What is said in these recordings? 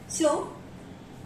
So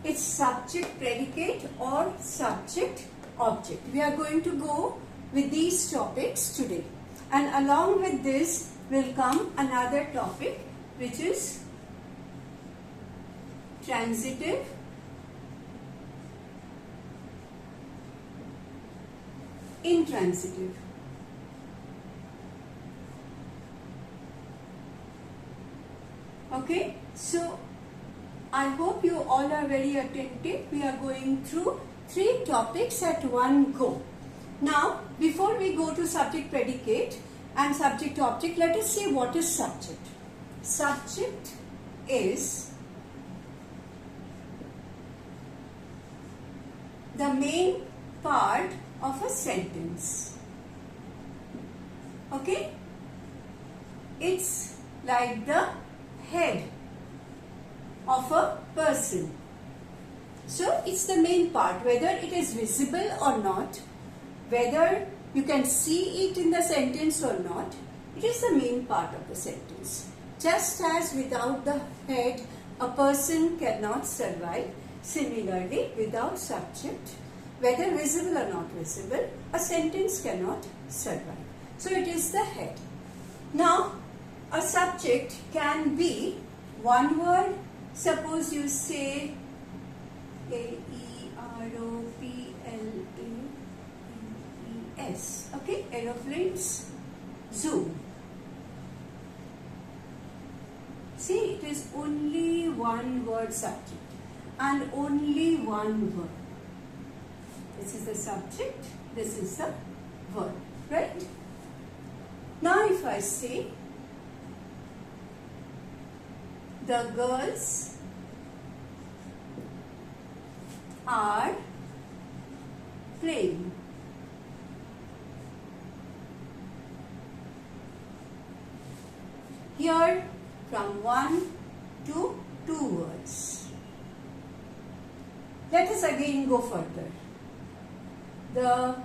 it's subject-predicate or subject-object. We are going to go with these topics today, and along with this will come another topic, which is transitive, intransitive. Okay, so I hope you all are very attentive. We are going through 3 topics at one go. Now, before we go to subject-predicate and subject-object, let us see what is subject. Subject is the main part of a sentence. Okay? It's like the head of a person. So it's the main part, whether it is visible or not, whether you can see it in the sentence or not, it is the main part of the sentence. Just as without the head a person cannot survive, similarly without subject, whether visible or not visible, a sentence cannot survive. So it is the head. Now a subject can be one word. Suppose you say aeroplanes, okay, aeroplanes, zoo. See, it is only one word subject and only one word. This is the subject, this is the verb, right? Now if I say the girls are playing. Here from 1 to 2 words. Let us again go further. The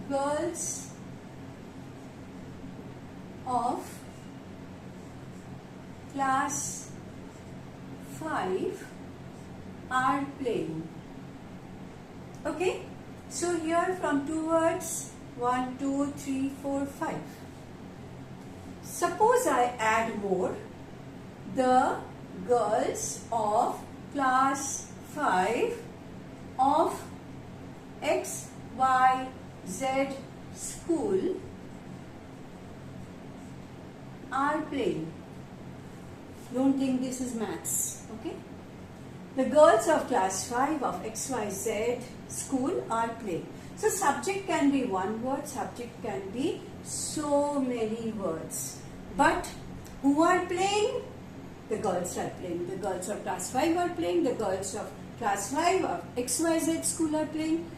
girls of class 5 are playing. Okay, so here from 2 words, 1, 2, 3, 4, 5. Suppose I add more. The girls of class 5 of X, Y, Z school are playing. Don't think this is maths, okay? The girls of class 5 of XYZ school are playing. So subject can be one word, subject can be so many words. But who are playing? The girls are playing. The girls of class 5 are playing. The girls of class 5 of XYZ school are playing.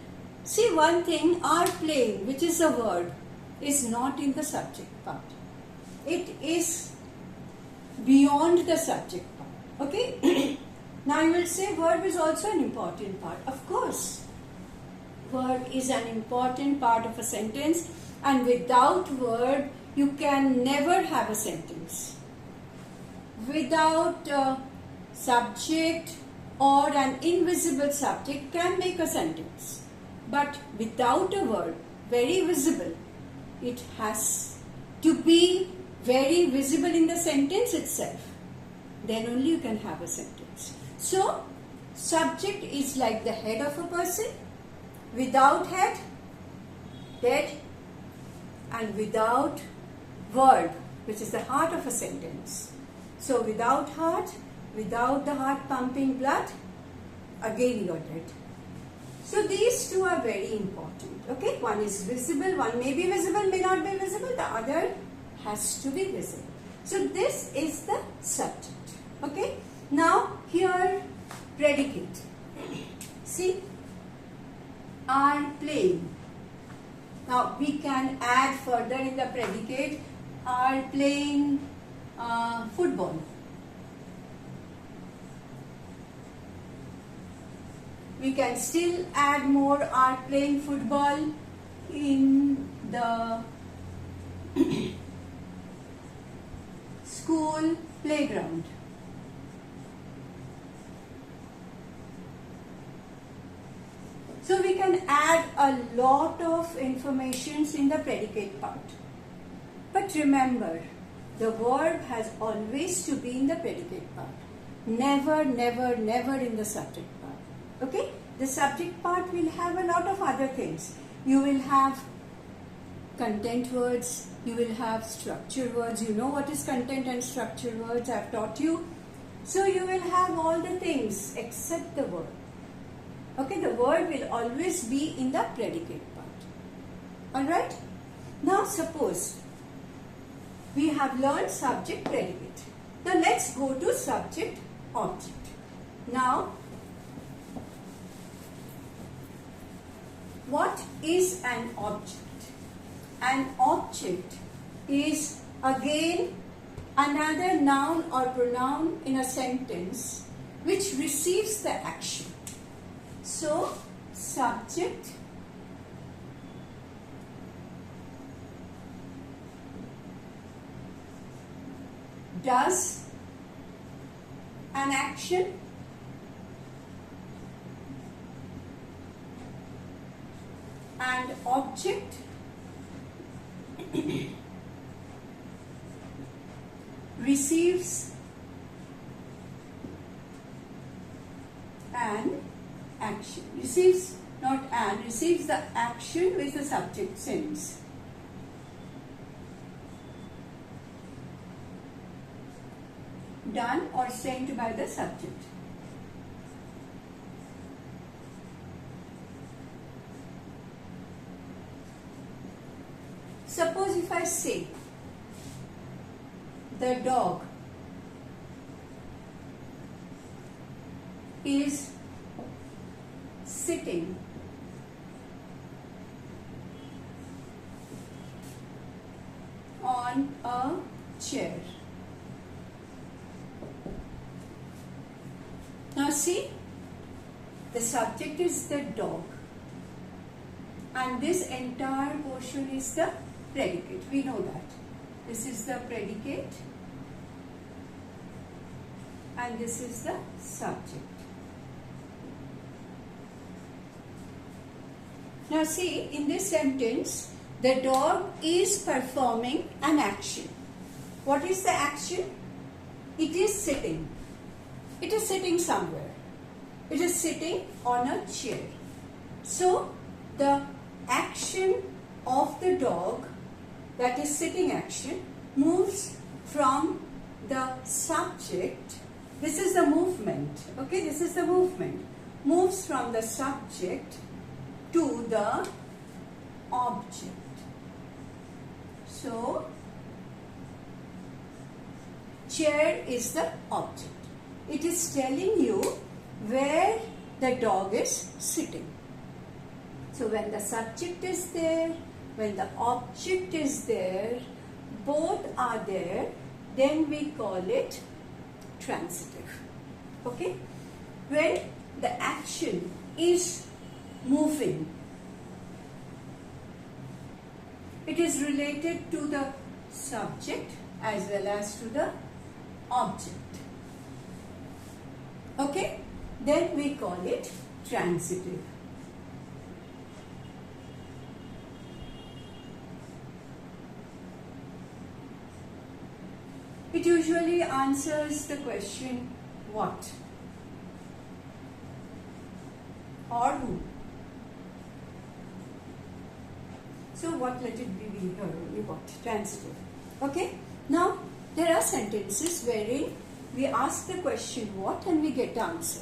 See, one thing, are playing, which is a word, is not in the subject part. It is beyond the subject part. Okay? Now you will say verb is also an important part. Of course, verb is an important part of a sentence, and without verb you can never have a sentence. Without subject or an invisible subject can make a sentence. But without a verb, very visible, it has to be very visible in the sentence itself. Then only you can have a sentence. So, subject is like the head of a person. Without head, dead. And without verb, which is the heart of a sentence. So, without heart, without the heart pumping blood, again you are dead. So, these two are very important. Okay, one is visible, one may be visible, may not be visible, the other has to be visible. So, this is the subject. Okay, now here predicate. See, are playing. Now we can add further in the predicate, are playing football. We can still add more, are playing football in the school playground. So we can add a lot of informations in the predicate part. But remember, the verb has always to be in the predicate part. Never, never, never in the subject part. Okay? The subject part will have a lot of other things. You will have content words, you will have structure words. You know what is content and structure words, I have taught you. So you will have all the things except the verb. Okay, the verb will always be in the predicate part. Alright? Now suppose we have learned subject-predicate. Now let's go to subject-object. Now, what is an object? An object is again another noun or pronoun in a sentence which receives the action. So, subject does an action and object receives an action. Receives, not an, receives the action which the subject sends. Done or sent by the subject. Suppose if I say the dog is sitting on a chair. Now see, the subject is the dog and this entire portion is the predicate. We know that. This is the predicate and this is the subject. Now see, in this sentence, the dog is performing an action. What is the action? It is sitting. It is sitting somewhere. It is sitting on a chair. So, the action of the dog, that is sitting action, moves from the subject. This is the movement. Okay, this is the movement. Moves from the subject to the object. So, chair is the object. It is telling you where the dog is sitting. So, when the subject is there, when the object is there, both are there, then we call it transitive. Okay? When the action is moving, it is related to the subject as well as to the object. Okay? Then we call it transitive. It usually answers the question what or who. So what, let it be here only what? Transitive. Okay? Now there are sentences wherein we ask the question what and we get the answer.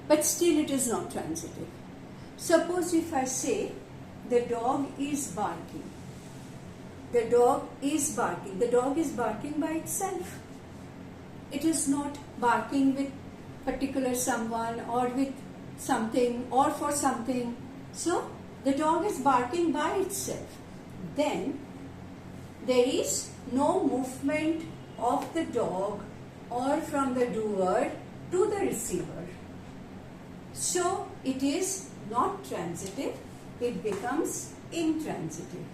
But still it is not transitive. Suppose if I say the dog is barking. The dog is barking. The dog is barking by itself. It is not barking with particular someone or with something or for something. So, the dog is barking by itself. Then, there is no movement of the dog or from the doer to the receiver. So, it is not transitive. It becomes intransitive.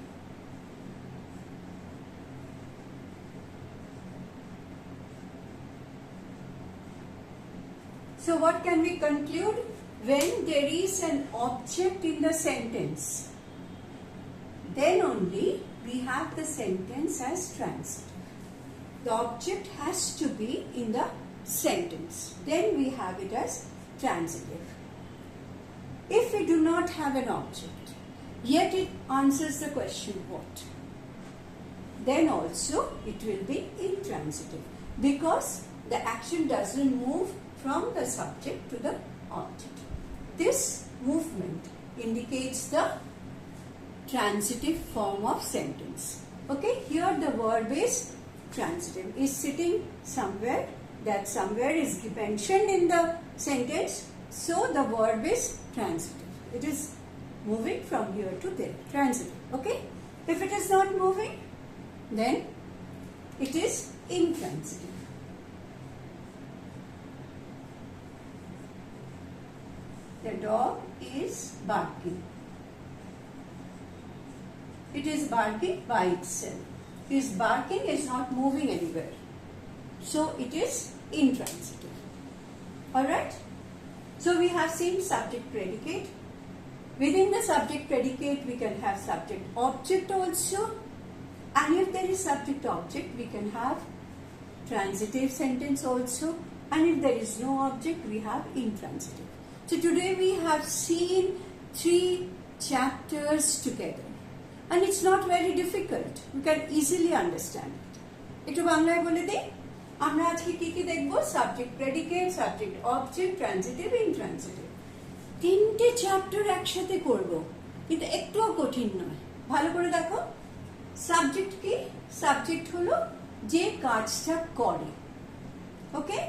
So what can we conclude? when there is an object in the sentence, then only we have the sentence as transitive. The object has to be in the sentence, then we have it as transitive. If we do not have an object, yet it answers the question what, then also it will be intransitive, because the action doesn't move from the subject to the object. This movement indicates the transitive form of sentence. Okay, here the verb is transitive, is sitting somewhere, that somewhere is mentioned in the sentence, so the verb is transitive. It is moving from here to there, transitive. Okay, if it is not moving, then it is intransitive. The dog is barking. It is barking by itself. His barking is not moving anywhere, so it is intransitive. Alright? So we have seen subject-predicate. Within the subject-predicate, we can have subject-object also. And if there is subject-object, we can have transitive sentence also. And if there is no object, we have intransitive. So today we have seen 3 chapters together. And it's not very difficult. You can easily understand it. একটু বাংলায় বলে দেই, আমরা আজকে কি কি দেখব? Subject predicate, subject object, transitive, intransitive. 3টে চ্যাপ্টার একসাথে করব, কিন্তু একটুও কঠিন নয়। ভালো করে দেখো, সাবজেক্ট কি? সাবজেক্ট হলো যে কাজটা করে। ওকে,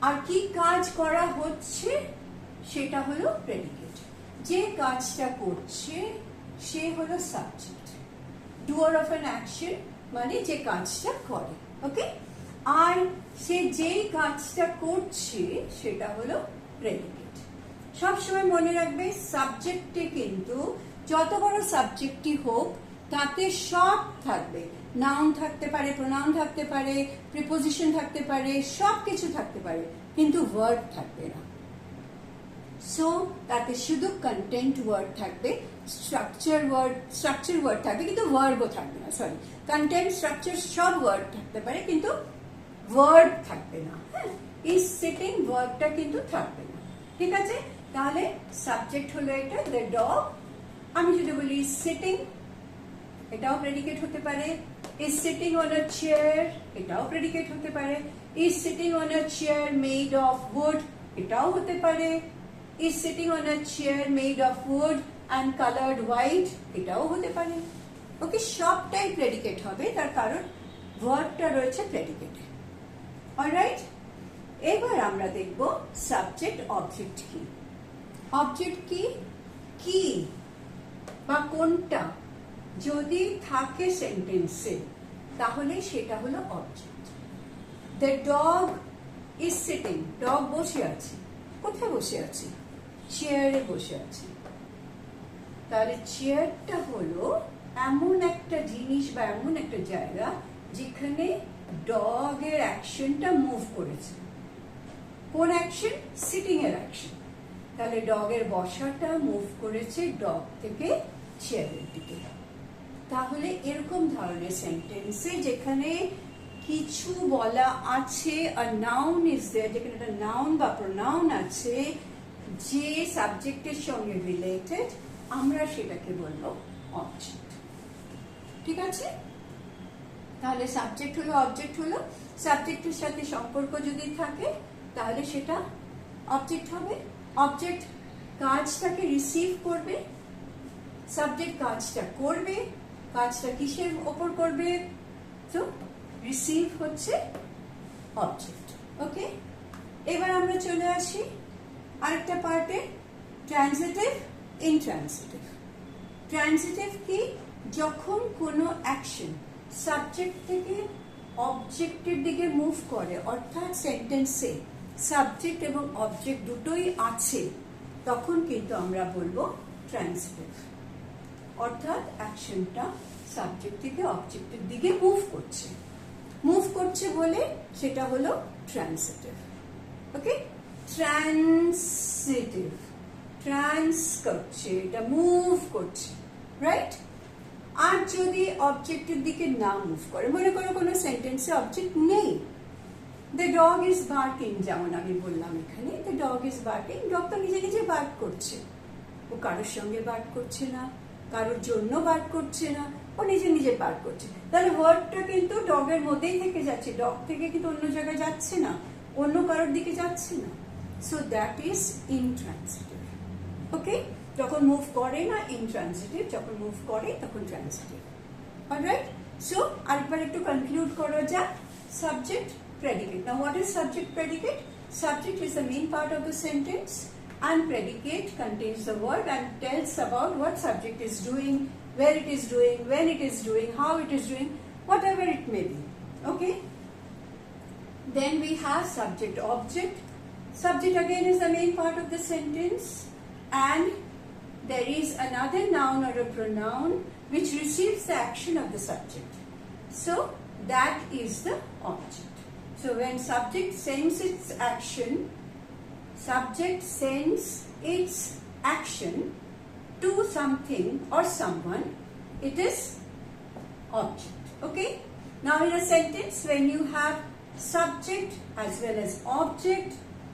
আর কি কাজ করা হচ্ছে সেটা হলো প্রেডিকেট। যে কাজটা করছে সে হলো সাবজেক্ট। ডুয়ার অফ অ্যান অ্যাকশন মানে যে কাজটা করে। ওকে, আর সে যেই কাজটা করছে সেটা হলো প্রেডিকেট। সবসময় মনে রাখবে, সাবজেক্টে কিন্তু যত বড় সাবজেক্টই হোক তাতে সব থাকবে। নাউন থাকতে পারে, প্রোনাউন থাকতে পারে, প্রিপোজিশন থাকতে পারে, সব কিছু থাকতে পারে, কিন্তু ওয়ার্ড থাকবে না। সো তাতে শুধু কন্টেন্ট ওয়ার্ড থাকবে, স্ট্রাকচার ওয়ার্ড থাকবে, কিন্তু ভার্বও থাকবে না। সরি, কন্টেন্ট, স্ট্রাকচার সব ওয়ার্ড থাকতে পারে, কিন্তু ওয়ার্ড থাকবে না। হ্যাঁ, ইজ সিটিং ভার্বটা কিন্তু থাকবে না। ঠিক আছে, তাহলে সাবজেক্ট হলো এটা, দ্য ডগ। আমি যদি বলি ইজ সিটিং, এটাও প্রেডিকেট হতে পারে। Is sitting on a chair, এটাও প্রেডিকেট হতে পারে। Is sitting on a chair made of wood, এটাও হতে পারে। Is sitting on a chair made of wood and coloured white, এটাও হতে পারে। ওকে, সবটাই প্রেডিকেট হবে, তার কারণ ভার্বটা রয়েছে প্রেডিকেটে। অলরাইট, এবার আমরা দেখব সাবজেক্ট অবজেক্ট কি। অবজেক্ট কি? কি বা কোনটা যদি থাকে সেন্টেন্সে, তাহলে সেটা হলো object. The dog is sitting, dog বসে আছে। কোথায় বসে আছে? চেয়ারে বসে আছে। তাহলে চেয়ারটা হলো এমন একটা জিনিস বা এমন একটা জায়গা যেখানে ডগের অ্যাকশনটা মুভ করেছে। কোন অ্যাকশন? সিটিং এর অ্যাকশন। তাহলে ডগের বসাটা মুভ করেছে ডগ থেকে চেয়ারের দিকে। তাহলে এরকম ধরনের সেন্টেন্সে যেখানে কিছু বলা আছে, আর নাউন ইজ দেয়ার, যেখানে একটা নাউন বা প্রোনাউন আছে যে সাবজেক্টের সঙ্গে রিলেটেড, আমরা সেটাকে বলবো অবজেক্ট। ঠিক আছে, তাহলে সাবজেক্ট হলো, অবজেক্ট হলো, সাবজেক্টের সাথে সম্পর্ক যদি থাকে তাহলে সেটা অবজেক্ট হবে। অবজেক্ট কাজটাকে রিসিভ করবে, সাবজেক্ট কাজটা করবে। কাজটা কিসের ওপর করবে? তো রিসিভ হচ্ছে অবজেক্ট। ওকে, এবার আমরা চলে আসি আরেকটা পার্টে, ট্রানজিটিভ, ইনট্রানজিটিভ। ট্রানজিটিভ কি? যখন কোনো অ্যাকশন সাবজেক্ট থেকে অবজেক্টের দিকে মুভ করে, অর্থাৎ সেন্টেন্সে সাবজেক্ট এবং অবজেক্ট দুটোই আছে, তখন কিন্তু আমরা বলবো ট্রানজিটিভ। অর্থাৎ অ্যাকশনটা সাবজেক্ট থেকে অবজেক্টের দিকে মুভ করছে বলে সেটা হলো ট্রানজিটিভ। ওকে, ট্রান্স ট্রান্সিটিভ, ট্রান্স করছে, এটা মুভ করছে, রাইট? আর যদি অবজেক্টের দিকে না মুভ করে, মনে করো কোনো সেন্টেন্সে অবজেক্ট নেই, দ্য ডগ ইজ বার্কিং, যেমন আমি বললাম এখানে the dog is barking, dog তো নিজে নিজে বার্ক করছে, ও কারোর সঙ্গে বার্ক করছে না, কারোর জন্য বার্ক করছে না, ও নিজে নিজে বার্ক করছে। তাহলে ওয়ার্ডটা কিন্তু ডগের মধ্যেই থেকে যাচ্ছে, ডগ থেকে কিন্তু অন্য জায়গায় যাচ্ছে না, অন্য কারোর দিকে যাচ্ছে না। So that is intransitive. Okay, যখন মুভ করে না ইনট্রান্সিটিভ, যখন মুভ করে তখন ট্রান্সিটিভ। অলরাইট, সো আরেকবার একটু কনক্লুড করা যাক। Subject, predicate. Now what is subject predicate? Subject is the main part of the sentence and predicate contains the verb and tells about what subject is doing, where it is doing, when it is doing, how it is doing, whatever it may be. Okay? Then we have subject object. Subject again is the main part of the sentence and there is another noun or a pronoun which receives the action of the subject. So that is the object. So when subject sends its action, subject sends its action to something or someone, it is object. Okay? Now in a sentence, when you have subject as well as object,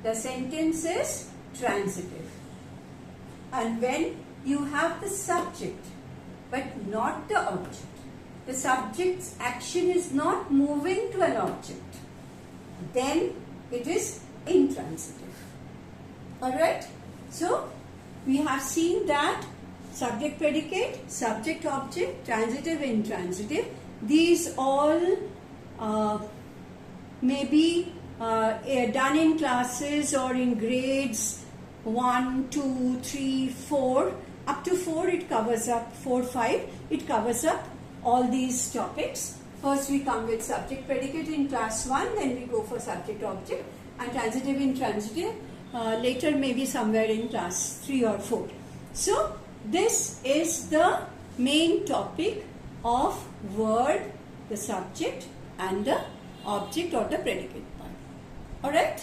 the sentence is transitive. And when you have the subject but not the object, the subject's action is not moving to an object, then it is intransitive. Alright? So, we have seen that subject predicate, subject object, transitive, intransitive, these all may be done in classes or in grades 1, 2, 3, 4. Up to 4 it covers up, 4, 5, it covers up all these topics. First we come with subject predicate in class 1, then we go for subject object and transitive intransitive later maybe somewhere in class 3 or 4. So this is the main topic of word, the subject and the object or the predicate part. Alright?